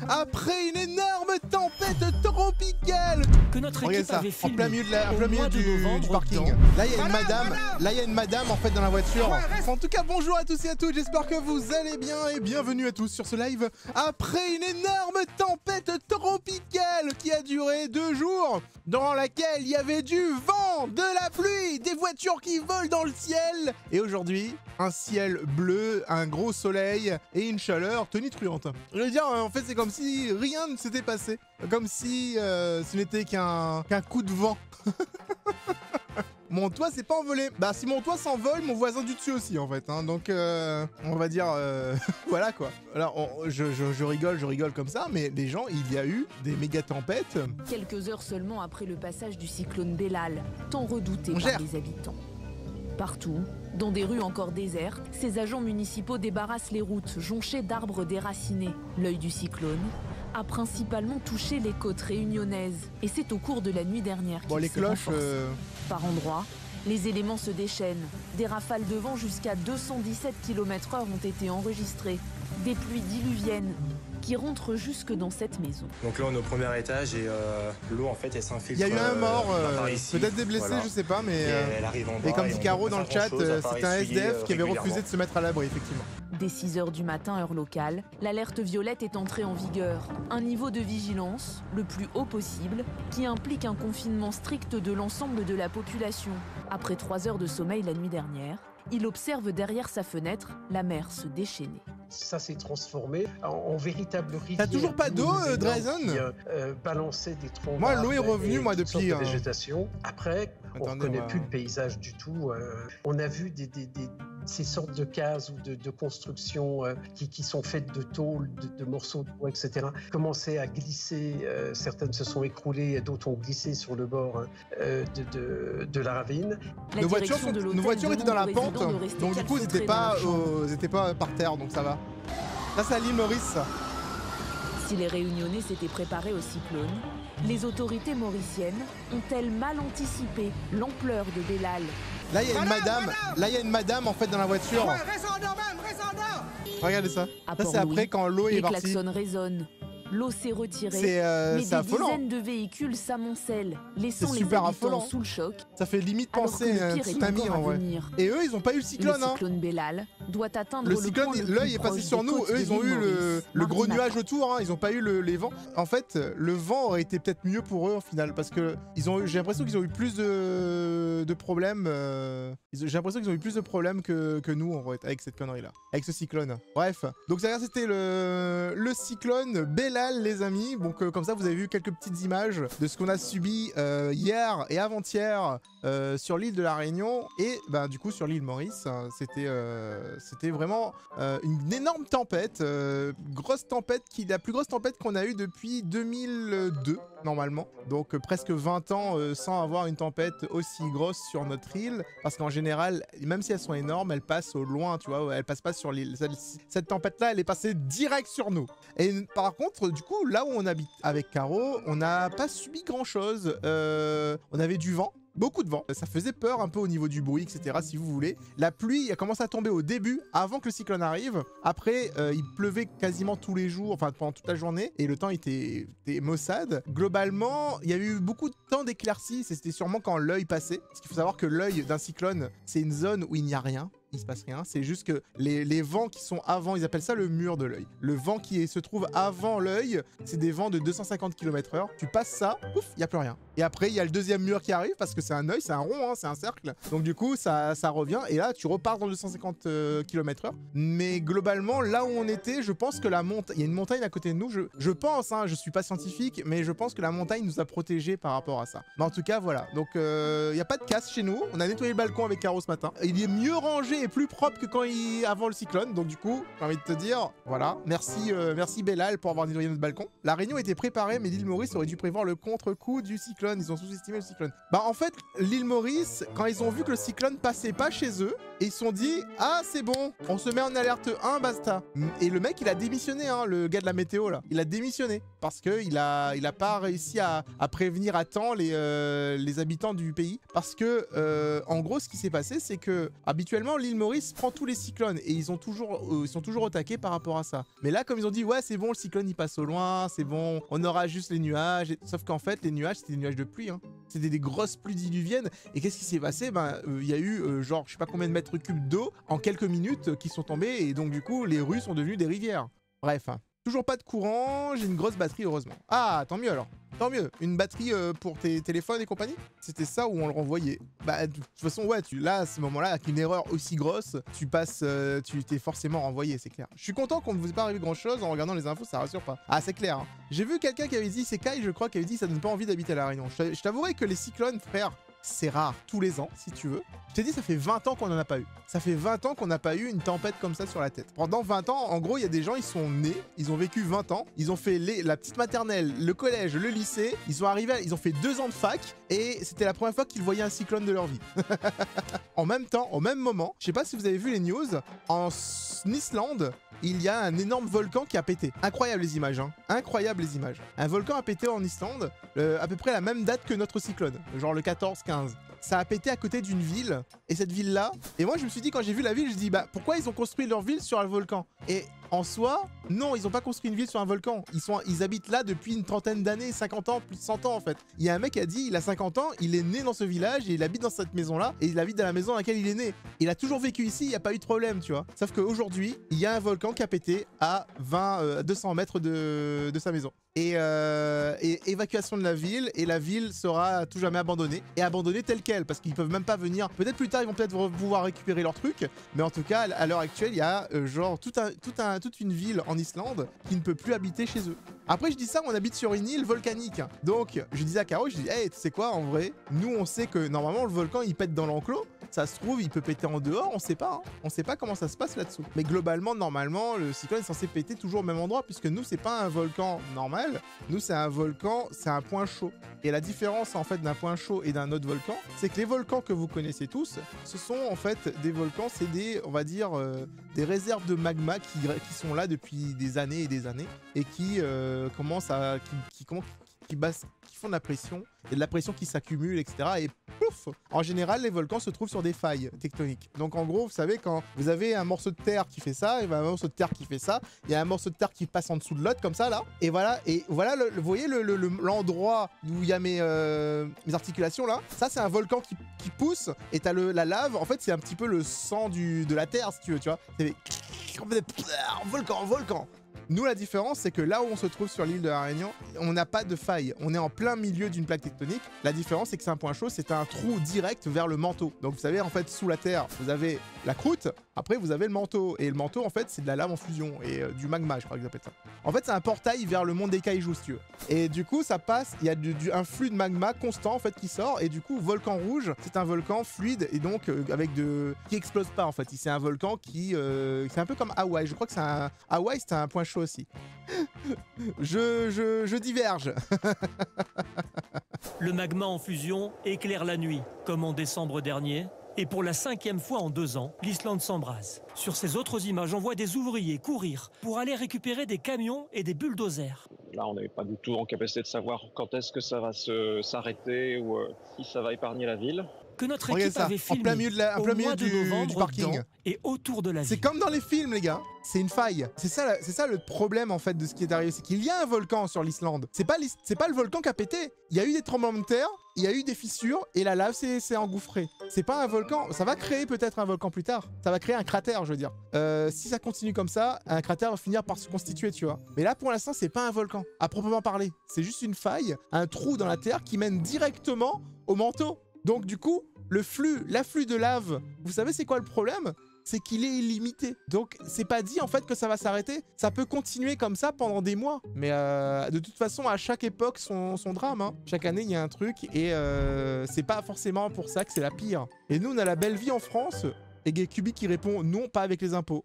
après une énorme tempête tropicale. Que notre Regardez équipe ça, avait en filmé plein milieu, au mois de du novembre parking. dans- Là, il y a une madame. Là, il y a une madame en fait dans la voiture. En tout cas, bonjour à tous et à toutes. J'espère que vous allez bien et bienvenue à tous sur ce live. Après une énorme tempête tropicale qui a duré 2 jours, dans laquelle il y avait du vent, de la pluie, des voitures qui volent dans le ciel. Et aujourd'hui, un ciel bleu, un gros soleil et une chaleur tonitruante. Je veux dire, en fait, c'est comme si rien ne s'était passé. Comme si ce n'était qu'un coup de vent. Mon toit s'est pas envolé. Bah si mon toit s'envole, mon voisin du dessus aussi en fait. Hein. Donc on va dire voilà quoi. Alors je rigole comme ça, mais les gens, il y a eu des méga tempêtes. Quelques heures seulement après le passage du cyclone Bellal, tant redouté On par gère. les habitants. Partout, dans des rues encore désertes, ces agents municipaux débarrassent les routes jonchées d'arbres déracinés. L'œil du cyclone a principalement touché les côtes réunionnaises. Et c'est au cours de la nuit dernière Bon qu'il les s'est cloches. renforcé. Par endroits, les éléments se déchaînent. Des rafales de vent jusqu'à 217 km/h ont été enregistrées. Des pluies diluviennes qui rentrent jusque dans cette maison. Donc là on est au premier étage et l'eau en fait elle s'infiltre. Il y a eu un mort, par ici, peut-être des blessés, voilà. je sais pas, mais. Et elle arrive en bas Et comme et dit on Caro peut dans pas le faire chat, grand-chose à part c'était un essuyer, SDF qui avait refusé régulièrement. de se mettre à l'abri, effectivement. Dès 6 h du matin, heure locale, l'alerte violette est entrée en vigueur. Un niveau de vigilance, le plus haut possible, qui implique un confinement strict de l'ensemble de la population. Après 3 heures de sommeil la nuit dernière, il observe derrière sa fenêtre la mer se déchaîner. Ça s'est transformé en véritable rivière. T'as toujours pas d'eau, énorme Drazen qui, balançait des troncs. Moi, l'eau est d'arbres revenue, et moi, toutes sortes depuis, de végétation. Après, on ne Attendez, reconnaît on va- plus le paysage du tout. On a vu ces sortes de cases ou de constructions qui sont faites de tôles, de morceaux de bois, etc. Commençaient à glisser. Certaines se sont écroulées, d'autres ont glissé sur le bord de la ravine. La Nos voitures, direction de l'hôtel nos voitures étaient dans la demande aux pente, résidents de rester donc du coup, ils calfeutrés étaient dans pas, leur chambre. ils étaient pas par terre, donc ça va. Là, c'est à l'île Maurice, ça. Si les Réunionnais s'étaient préparés au cyclone, les autorités mauriciennes ont-elles mal anticipé l'ampleur de Bellal? Là, il y a une madame. Là, il y a une madame en fait dans la voiture. Regardez ça. À Ça, c'est après Port-Louis, quand l'eau est les partie. klaxons résonnent. L'eau s'est retirée, C'est mais des affolant. dizaines de véhicules s'amoncellent, laissant C'est les super habitants affolant. sous le choc, Ça fait limite alors que penser à le un pire est tsunami encore en à vrai. venir. Et eux, ils ont pas eu le cyclone, Le hein. cyclone Bellal doit atteindre Le le cyclone, point le plus l'œil est passé proche sur des nous. côtes Eux, de ils ont eu l'île le Maurice, gros mardi nuage matin. autour. Hein. Ils ont pas eu les vents. En fait, le vent aurait été peut-être mieux pour eux au final parce que j'ai l'impression qu'ils ont eu plus de problèmes. J'ai l'impression qu'ils ont eu plus de problèmes que nous en vrai avec cette connerie là, avec ce cyclone. Bref, donc ça c'était le cyclone Bellal, les amis. Donc comme ça, vous avez vu quelques petites images de ce qu'on a subi hier et avant-hier sur l'île de la Réunion et bah, du coup sur l'île Maurice. C'était vraiment une énorme tempête, grosse tempête, la plus grosse tempête qu'on a eue depuis 2002 normalement. Donc presque 20 ans sans avoir une tempête aussi grosse sur notre île, parce qu'en général, même si elles sont énormes, elles passent au loin, tu vois, elles passent pas sur l'île. Cette tempête-là, elle est passée direct sur nous. Et par contre, du coup, là où on habite avec Caro, on n'a pas subi grand-chose. On avait du vent. Beaucoup de vent, ça faisait peur un peu au niveau du bruit, etc. si vous voulez. La pluie a commencé à tomber au début, avant que le cyclone arrive. Après, il pleuvait quasiment tous les jours, enfin pendant toute la journée, et le temps était maussade. Globalement, il y a eu beaucoup de temps d'éclaircies, c'était sûrement quand l'œil passait. Parce qu'il faut savoir que l'œil d'un cyclone, c'est une zone où il n'y a rien. Il se passe rien, c'est juste que les vents qui sont avant, ils appellent ça le mur de l'œil. Le vent qui se trouve avant l'œil, c'est des vents de 250 km/h. Tu passes ça, pouf, il n'y a plus rien. Et après, il y a le deuxième mur qui arrive parce que c'est un œil, c'est un rond, hein, c'est un cercle. Donc du coup, ça revient et là, tu repars dans 250 km/h. Mais globalement, là où on était, je pense que il y a une montagne à côté de nous. Je pense, hein, je suis pas scientifique, mais je pense que la montagne nous a protégés par rapport à ça. Mais en tout cas, voilà. Donc, il n'y a pas de casse chez nous. On a nettoyé le balcon avec Caro ce matin. Il est mieux rangé et plus propre que avant le cyclone. Donc du coup, j'ai envie de te dire, voilà, merci Bellal pour avoir nettoyé notre balcon. La réunion était préparée, mais l'île Maurice aurait dû prévoir le contre-coup du cyclone. Ils ont sous-estimé le cyclone. Bah en fait, l'île Maurice, quand ils ont vu que le cyclone passait pas chez eux, et ils se sont dit, ah c'est bon, on se met en alerte 1, basta. Et le mec, il a démissionné, hein, le gars de la météo là. Il a démissionné parce que il a pas réussi à prévenir à temps les habitants du pays. Parce que, en gros, ce qui s'est passé, c'est que habituellement, l'île l'île Maurice prend tous les cyclones et ils sont toujours au taquet par rapport à ça. Mais là, comme ils ont dit, ouais, c'est bon, le cyclone il passe au loin, c'est bon, on aura juste les nuages. Sauf qu'en fait, les nuages, c'était des nuages de pluie. Hein. C'était des grosses pluies diluviennes. Et qu'est-ce qui s'est passé? Ben, il y a eu genre, je sais pas combien de mètres cubes d'eau en quelques minutes qui sont tombés. Et donc, du coup, les rues sont devenues des rivières. Bref, hein. Toujours pas de courant, j'ai une grosse batterie, heureusement. Ah, tant mieux alors. Tant mieux, une batterie pour tes téléphones et compagnie. C'était ça où on le renvoyait. Bah de toute façon ouais, là à ce moment-là, avec une erreur aussi grosse, tu passes, tu t'es forcément renvoyé, c'est clair. Je suis content qu'on ne vous ait pas arrivé grand-chose en regardant les infos, ça rassure pas. Ah c'est clair. Hein. J'ai vu quelqu'un qui avait dit, c'est Kai, je crois, qui avait dit ça donne pas envie d'habiter à La Réunion. Je t'avouerai que les cyclones, frère, c'est rare tous les ans, si tu veux. Je t'ai dit, ça fait 20 ans qu'on n'en a pas eu. Ça fait 20 ans qu'on n'a pas eu une tempête comme ça sur la tête. Pendant 20 ans, en gros, il y a des gens, ils sont nés, ils ont vécu 20 ans, ils ont fait la petite maternelle, le collège, le lycée, ils ont fait 2 ans de fac, et c'était la première fois qu'ils voyaient un cyclone de leur vie. En même temps, au même moment, je sais pas si vous avez vu les news, en Islande, il y a un énorme volcan qui a pété. Incroyable les images, hein. Incroyable les images. Un volcan a pété en Islande, à peu près à la même date que notre cyclone, genre le 14-15. Ça a pété à côté d'une ville, et cette ville-là... Et moi, je me suis dit, quand j'ai vu la ville, je dis, bah, pourquoi ils ont construit leur ville sur un volcan? Et en soi, non, ils n'ont pas construit une ville sur un volcan. Ils habitent là depuis une trentaine d'années, 50 ans, plus de 100 ans, en fait. Il y a un mec qui a dit, il a 50 ans, il est né dans ce village, et il habite dans cette maison-là, et il habite dans la maison dans laquelle il est né. Il a toujours vécu ici, il n'y a pas eu de problème, tu vois. Sauf qu'aujourd'hui, il y a un volcan qui a pété à 200 mètres de sa maison. Et évacuation de la ville, et la ville sera à tout jamais abandonnée, et abandonnée telle qu'elle, parce qu'ils peuvent même pas venir. Peut-être plus tard, ils vont peut-être pouvoir récupérer leurs trucs, mais en tout cas, à l'heure actuelle, il y a genre toute une ville en Islande qui ne peut plus habiter chez eux. Après, je dis ça, on habite sur une île volcanique. Donc, je disais à Caro, je dis, hey, tu sais quoi, en vrai, nous, on sait que normalement, le volcan, il pète dans l'enclos. Ça se trouve, il peut péter en dehors, on sait pas. Hein. On sait pas comment ça se passe là-dessous. Mais globalement, normalement, le cyclone est censé péter toujours au même endroit, puisque nous, c'est pas un volcan normal. Nous, c'est un volcan, c'est un point chaud. Et la différence, en fait, d'un point chaud et d'un autre volcan, c'est que les volcans que vous connaissez tous, ce sont, en fait, des volcans, c'est des, on va dire, des réserves de magma qui sont là depuis des années et des années, et qui font de la pression, et de la pression qui s'accumule, etc. Et pouf! En général, les volcans se trouvent sur des failles tectoniques. Donc en gros, vous savez, quand vous avez un morceau de terre qui fait ça, et un morceau de terre qui fait ça, il y a un morceau de terre qui passe en dessous de l'autre, comme ça, là. Et voilà, vous voyez l'endroit où il y a mes articulations, là. Ça, c'est un volcan qui pousse, et t'as la lave. En fait, c'est un petit peu le sang de la terre, si tu veux, tu vois. C'est volcan. Nous, la différence, c'est que là où on se trouve sur l'île de La Réunion, on n'a pas de faille. On est en plein milieu d'une plaque tectonique. La différence, c'est que c'est un point chaud, c'est un trou direct vers le manteau. Donc, vous savez, en fait, sous la terre, vous avez la croûte, après, vous avez le manteau. Et le manteau, en fait, c'est de la lave en fusion et du magma, je crois qu'ils appellent ça. En fait, c'est un portail vers le monde des kaijus, si tu veux. Et du coup, ça passe, il y a un flux de magma constant, en fait, qui sort. Et du coup, volcan rouge, c'est un volcan fluide et donc qui explose pas, en fait. C'est un volcan qui... c'est un peu comme Hawaï. Je crois que Hawaï, c'est un point chaud aussi. Je diverge. Le magma en fusion éclaire la nuit, comme en décembre dernier. Et pour la 5e fois en 2 ans, l'Islande s'embrase. Sur ces autres images, on voit des ouvriers courir pour aller récupérer des camions et des bulldozers. Là, on n'est pas du tout en capacité de savoir quand est-ce que ça va s'arrêter ou si ça va épargner la ville. Que notre équipe avait filmé en plein milieu de novembre du parking. Et autour de la ville. C'est comme dans les films, les gars. C'est une faille. C'est ça le problème, en fait, de ce qui est arrivé. C'est qu'il y a un volcan sur l'Islande. C'est pas le volcan qui a pété. Il y a eu des tremblements de terre, il y a eu des fissures, et la lave s'est engouffrée. C'est pas un volcan. Ça va créer peut-être un volcan plus tard. Ça va créer un cratère, je veux dire. Si ça continue comme ça, un cratère va finir par se constituer, tu vois. Mais là, pour l'instant, c'est pas un volcan, à proprement parler. C'est juste une faille, un trou dans la terre qui mène directement au manteau. Donc, du coup, l'afflux de lave, vous savez c'est quoi le problème? C'est qu'il est illimité. Donc c'est pas dit en fait que ça va s'arrêter. Ça peut continuer comme ça pendant des mois. Mais de toute façon, à chaque époque, son drame. Hein. Chaque année, il y a un truc et c'est pas forcément pour ça que c'est la pire. Et nous, on a la belle vie en France. Et Gay Cubi qui répond non, pas avec les impôts.